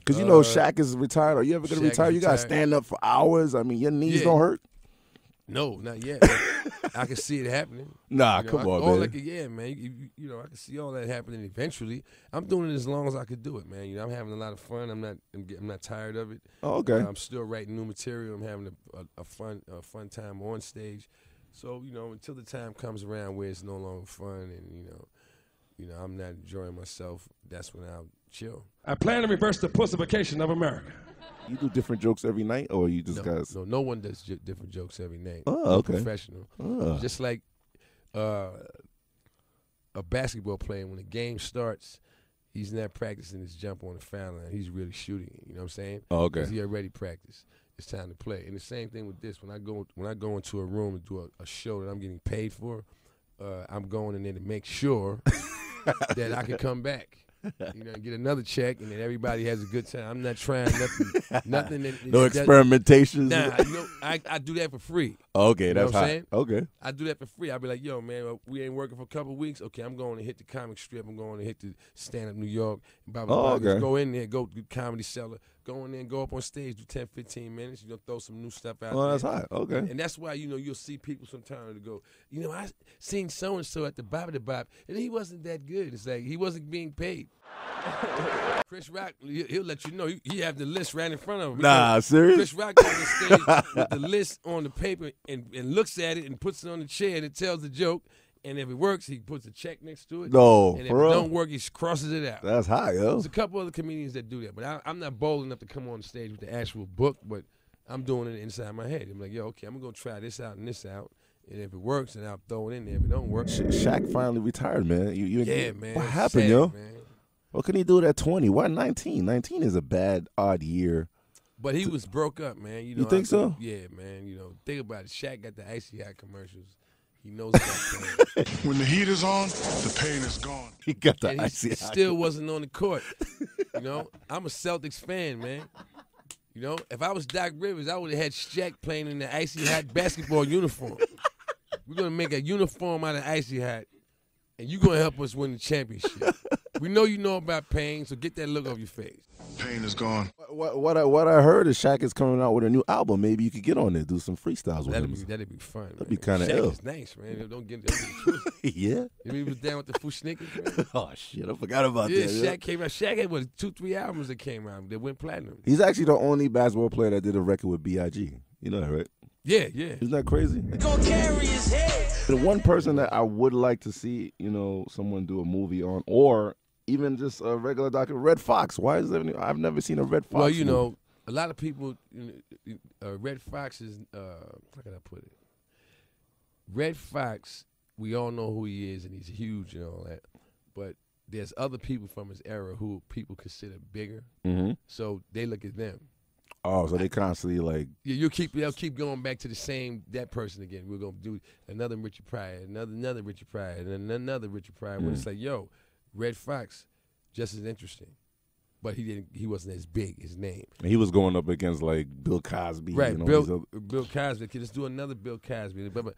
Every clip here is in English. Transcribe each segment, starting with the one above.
Because you know Shaq is retired. Are you ever going to retire? You got to retired. stand up for hours. I mean, your knees don't hurt? No, not yet. I can see it happening. Nah, you know, come on, man. Yeah, man. You know, I can see all that happening eventually. I'm doing it as long as I could do it, man. You know, I'm having a lot of fun. I'm not tired of it. Oh, okay. I'm still writing new material. I'm having a fun time on stage. So, you know, until the time comes around where it's no longer fun and, you know, I'm not enjoying myself, that's when I'll chill. I plan to reverse the pussification of America. You do different jokes every night, or you just guys? No one does different jokes every night. Oh, okay. Professional. Oh. Just like a basketball player, when the game starts, he's not practicing his jump on the foul line. He's really shooting it. You know what I'm saying? Oh, okay. Because he already practiced. It's time to play. And the same thing with this. When I go into a room and do a show that I'm getting paid for, I'm going in there to make sure that I can come back. You know, get another check, and then everybody has a good time. I'm not trying nothing. No experimentations. Nah, you know, I do that for free. Okay, you know that's what I'm hot. saying? Okay. I do that for free. I'll be like, yo, man, we ain't working for a couple of weeks. Okay, I'm going to hit the comic strip. I'm going to hit the stand-up New York. Blah, blah, blah. Okay. Just go in there, go to Comedy Cellar. Go in there and go up on stage, do 10, 15 minutes. You know, throw some new stuff out there. Oh, that's hot. Okay. And that's why, you know, you'll see people sometimes to go, you know, I seen so-and-so at the Bop, and he wasn't that good. It's like he wasn't being paid. Chris Rock, he'll let you know. He have the list right in front of him. Nah, serious? Chris Rock goes on stage with the list on the paper and looks at it and puts it on the chair and it tells the joke. And if it works, he puts a check next to it. No, and if for it real? don't work, he crosses it out. That's hot, yo. There's a couple other comedians that do that, but I'm not bold enough to come on stage with the actual book, but I'm doing it inside my head. I'm like, yo, okay, I'm going to try this out and this out. And if it works, then I'll throw it in there. If it don't work. Shaq finally retired, man. Yeah, man. What happened, sad, yo? Man. What can he do at 20? Why 19? 19 is a bad, odd year. But he was broke up, man. You know, think so? Yeah, man. You know, think about it. Shaq got the Icy Hot commercials. He knows about pain. When the heat is on, the pain is gone. He got the and Icy he Hot. still wasn't on the court. You know, I'm a Celtics fan, man. You know, if I was Doc Rivers, I would have had Shaq playing in the Icy Hot basketball uniform. We're going to make a uniform out of Icy Hot, and you're going to help us win the championship. We know you know about pain, so get that look off your face. Pain is gone. What I heard is Shaq is coming out with a new album. Maybe you could get on there, do some freestyles with him. That'd be fun. That'd be kind of Shaq ill. is nice, man. Don't get it. Yeah. He was down with the Fushnickers, man. Oh shit, I forgot about Yeah, that. Shaq came out. Shaq had 2-3 albums that came out that went platinum. He's actually the only basketball player that did a record with B.I.G. You know that, right? Yeah. Isn't that crazy? Gonna carry his head. The one person that I would like to see, you know, someone do a movie on, or even just a regular documentary, Red Fox. Why is there? I've never seen a Red Fox. Well, you movie. know, a lot of people. Red Fox is. How can I put it? Red Fox. We all know who he is, and he's huge and all that. But there's other people from his era who people consider bigger. Mm-hmm. So they look at them. Oh, so they constantly like. Yeah, they'll keep going back to that person again. We're gonna do another Richard Pryor, another Richard Pryor, and another Richard Pryor. When it's like, yo, Red Fox, just as interesting, but he wasn't as big. His name. And he was going up against like Bill Cosby. Right, you know, Bill Cosby. Okay, let's do another Bill Cosby. But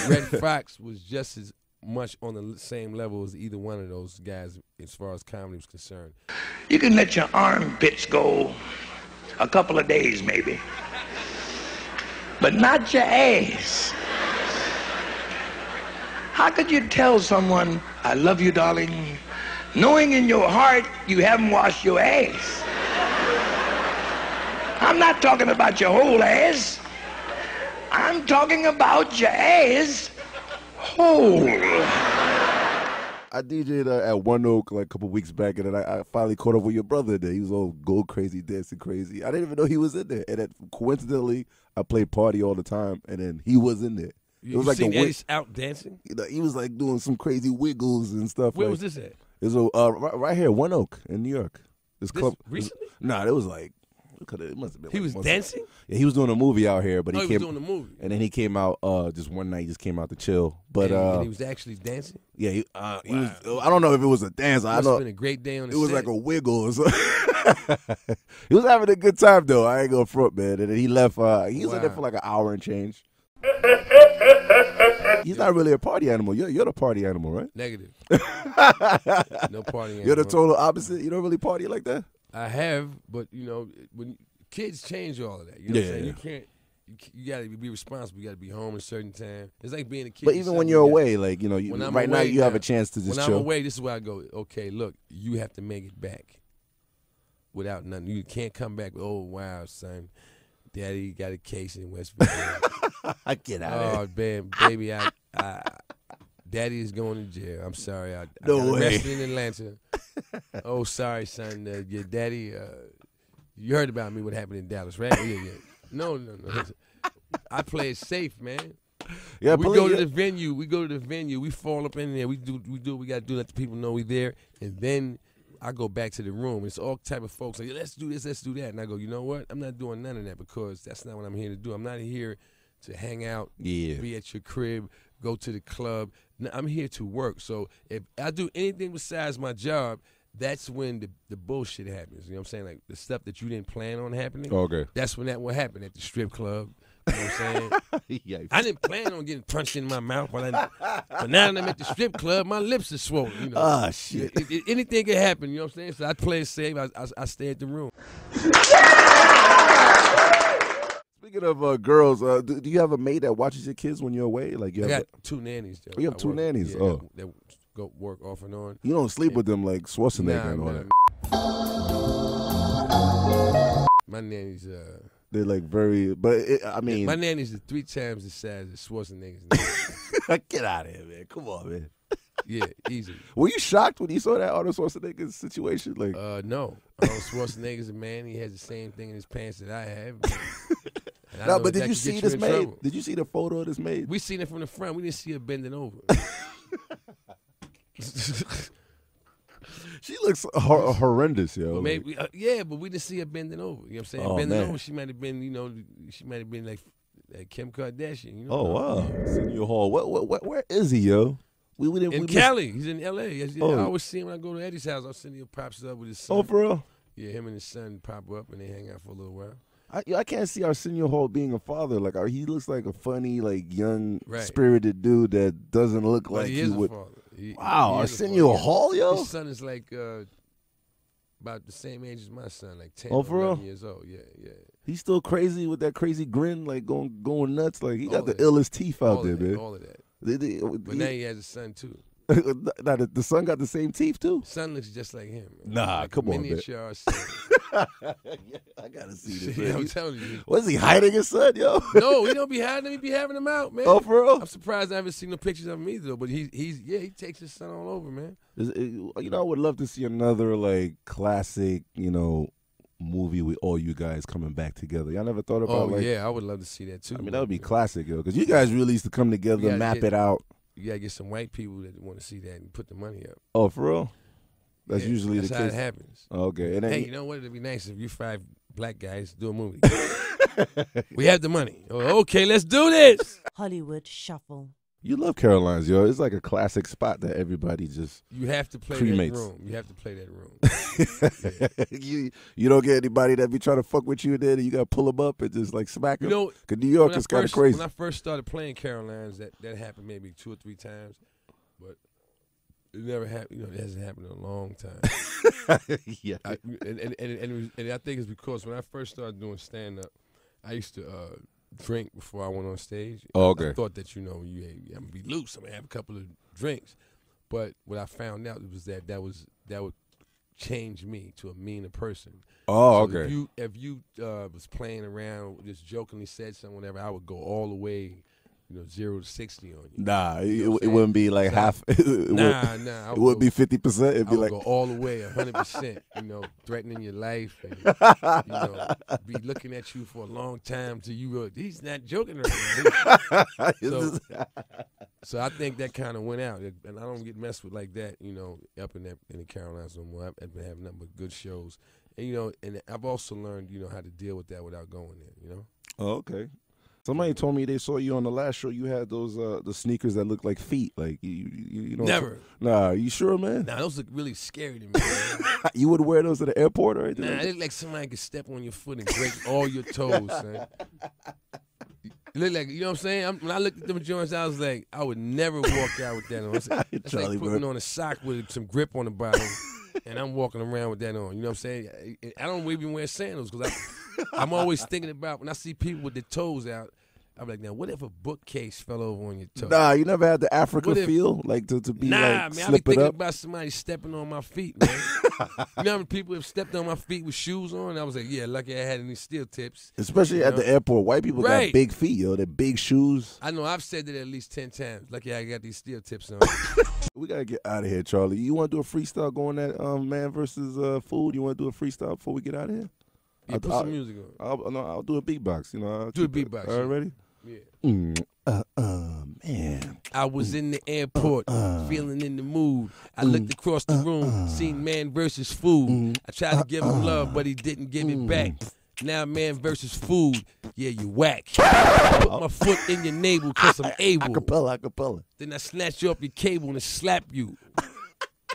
Red Fox was just as much on the same level as either one of those guys as far as comedy was concerned. You can let your armpits go a couple of days maybe, but not your ass. How could you tell someone, I love you, darling, knowing in your heart you haven't washed your ass? I'm not talking about your whole ass. I'm talking about your ass whole. I DJ'd at One Oak like a couple weeks back, and then I finally caught up with your brother there. He was all go crazy, dancing crazy. I didn't even know he was in there. And then, coincidentally, I played Party all the time, and then he was in there. You it was like seen the Eddie out dancing? He was like doing some crazy wiggles and stuff. Where like, was this at? It was right here, One Oak in New York. This club recently? Nah, it was like it must have been. He was dancing? Yeah, he was doing a movie out here, but he came was doing a movie. And then he came out just one night. He just came out to chill. But and he was actually dancing. Yeah, he was. I don't know if it was a dance. I know it's been a great day on the It was set. like a wiggle. Or something. He was having a good time though. I ain't gonna front, man. And then he left. He was in there for like an hour and change. He's not really a party animal. You're the party animal, right? Negative. No party animal. You're the total opposite. You don't really party like that? I have, but you know, when kids change all of that, you know what I'm saying? You can't. You got to be responsible. You got to be home at a certain time. It's like being a kid. But even when you're away, like, you know, right now you have a chance to just chill. When I'm away, this is where I go, okay, look, you have to make it back without nothing. You can't come back with, oh, wow, son, Daddy got a case in West Virginia. Get out of here. Oh, man, baby, Daddy is going to jail. I'm sorry. I no got way. arrested in Atlanta. Oh, sorry, son. Your daddy, you heard about me, what happened in Dallas, right? Yeah. No. I play it safe, man. Yeah, we go to the venue. We fall up in there. We do what we got to do. Let the people know we there. And then I go back to the room. It's all type of folks like, let's do this, let's do that. And I go, you know what? I'm not doing none of that because that's not what I'm here to do. I'm not here to hang out, be at your crib, go to the club. No, I'm here to work. So if I do anything besides my job, that's when the bullshit happens. You know what I'm saying? Like the stuff that you didn't plan on happening. Okay. That's when that will happen at the strip club. You know what I'm saying? Yikes. I didn't plan on getting punched in my mouth. But now that I'm at the strip club, my lips are swollen. You know? Ah, shit. Anything can happen. You know what I'm saying? So I play it safe. I stay at the room. Speaking of girls, do you have a maid that watches your kids when you're away? Like I got two nannies. Though. You have two nannies? Yeah, oh. That go work off and on. You don't sleep with them like Schwarzenegger and all that. My nannies, they're like very, but I mean, my nannies are 3 times the size of Schwarzenegger's. Get out of here, man! Come on, man. Yeah, easy. Were you shocked when you saw that Arnold Schwarzenegger situation? Like, no. Arnold Schwarzenegger's a man. He has the same thing in his pants that I have. No, but did you see this maid? Did you see the photo of this maid? We seen it from the front. We didn't see her bending over. She looks horrendous, yo. But maybe, but we didn't see her bending over. You know what I'm saying? Oh, bending man. over, she might have been, like Kim Kardashian. You know? Oh wow, Senior Hall. Where is he, yo? We didn't. In Cali, he's in L.A. I always see him when I go to Eddie's house. I'll send him props up with his son. Oh, for real? Yeah, him and his son pop up and they hang out for a little while. I can't see Arsenio Hall being a father. Like he looks like a funny, like young, Right. spirited dude that doesn't look like he is would. a father. Wow, Arsenio Hall, yo. His son is like about the same age as my son, like 10 Oh, or for 11 real? years old. Yeah. He's still crazy with that crazy grin, like going nuts. Like he got the that. illest teeth out All there, of that, man. all of that. But now he has a son too. Now the son got the same teeth too. Son looks just like him. Man. Nah, like come a on, man. miniature son. I gotta see this. Yeah, Man. I'm telling you. Was he hiding his son, yo? No, he don't be hiding him. He be having him out, man. Oh, for real? I'm surprised I haven't seen no pictures of him either. But he takes his son all over, man. I would love to see another like classic, movie with all you guys coming back together. Y'all never thought about I would love to see that too. I mean, that would be classic, yo, because you guys really used to come together, map it out. You gotta get some white people that want to see that and put the money up. Oh, for real? That's usually the case. That's how it happens. Okay. And then hey, you know what? It'd be nice if you 5 black guys do a movie. We have the money. Oh, okay, let's do this. Whoolywood Shuffle. You love Caroline's, yo. It's like a classic spot that everybody just You have to play cremates. that room. You have to play that room. You don't get anybody that be trying to fuck with you there, and you got to pull them up and just like smack them. Because New York is kind of crazy. When I first started playing Caroline's, that happened maybe 2 or 3 times, but it never happened. It hasn't happened in a long time. Yeah. And I think it's because when I first started doing stand-up, I used to drink before I went on stage. Oh, okay. I thought that, I'm going to be loose. I'm going to have a couple of drinks. But what I found out was that would change me to a meaner person. Oh, so okay. If you was playing around, just jokingly said something, whatever, I would go all the way, 0 to 60 on you. Nah, it wouldn't be like half. Nah. It would be 50%. It'd be I would like go all the way, 100%. Threatening your life, and be looking at you for a long time till you. He's not joking right now. So I think that kind of went out, and I don't get messed with like that. Up in the Carolinas no more. I've been having nothing but good shows, and and I've also learned how to deal with that without going there. Oh, okay. Somebody told me they saw you on the last show. You had those the sneakers that look like feet. Like you know. Never. Nah, you sure, man? Nah, those look really scary to me. Man. You would wear those at the airport or anything? Nah, they look like somebody could step on your foot and break all your toes, son. It look like, what I'm saying? When I looked at them joints, I was like, I would never walk out with that on. It's like putting on a sock with some grip on the bottom. and I'm walking around with that on. You know what I'm saying? I don't even wear sandals because I'm always thinking about when I see people with their toes out. I'm like, now, what if a bookcase fell over on your toe? Nah, you never had the Africa feel? Like to be nah, like, man, I be slip it thinking up? about somebody stepping on my feet, man. You know how many people have stepped on my feet with shoes on? I was like, yeah, lucky I had any steel tips. Especially at the airport. White people got Right. big feet, yo. They're big shoes. I know, I've said that at least 10 times. Lucky I got these steel tips on. We got to get out of here, Charlie. You want to do a freestyle going at man versus food? You want to do a freestyle before we get out of here? Yeah, put some music on. I'll do a beatbox. You know, Do a beatbox. All right, ready? Yeah. Man. I was in the airport, feeling in the mood. I looked across the room, seen man versus food. I tried to give him love, but he didn't give it back. Now man versus food, yeah, you whack. Put my foot in your navel because I'm able. Acapella. Then I snatch you off your cable and slap you.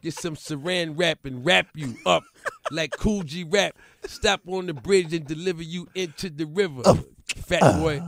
Get some saran wrap and wrap you up like Cool G rap. Stop on the bridge and deliver you into the river. Fat boy.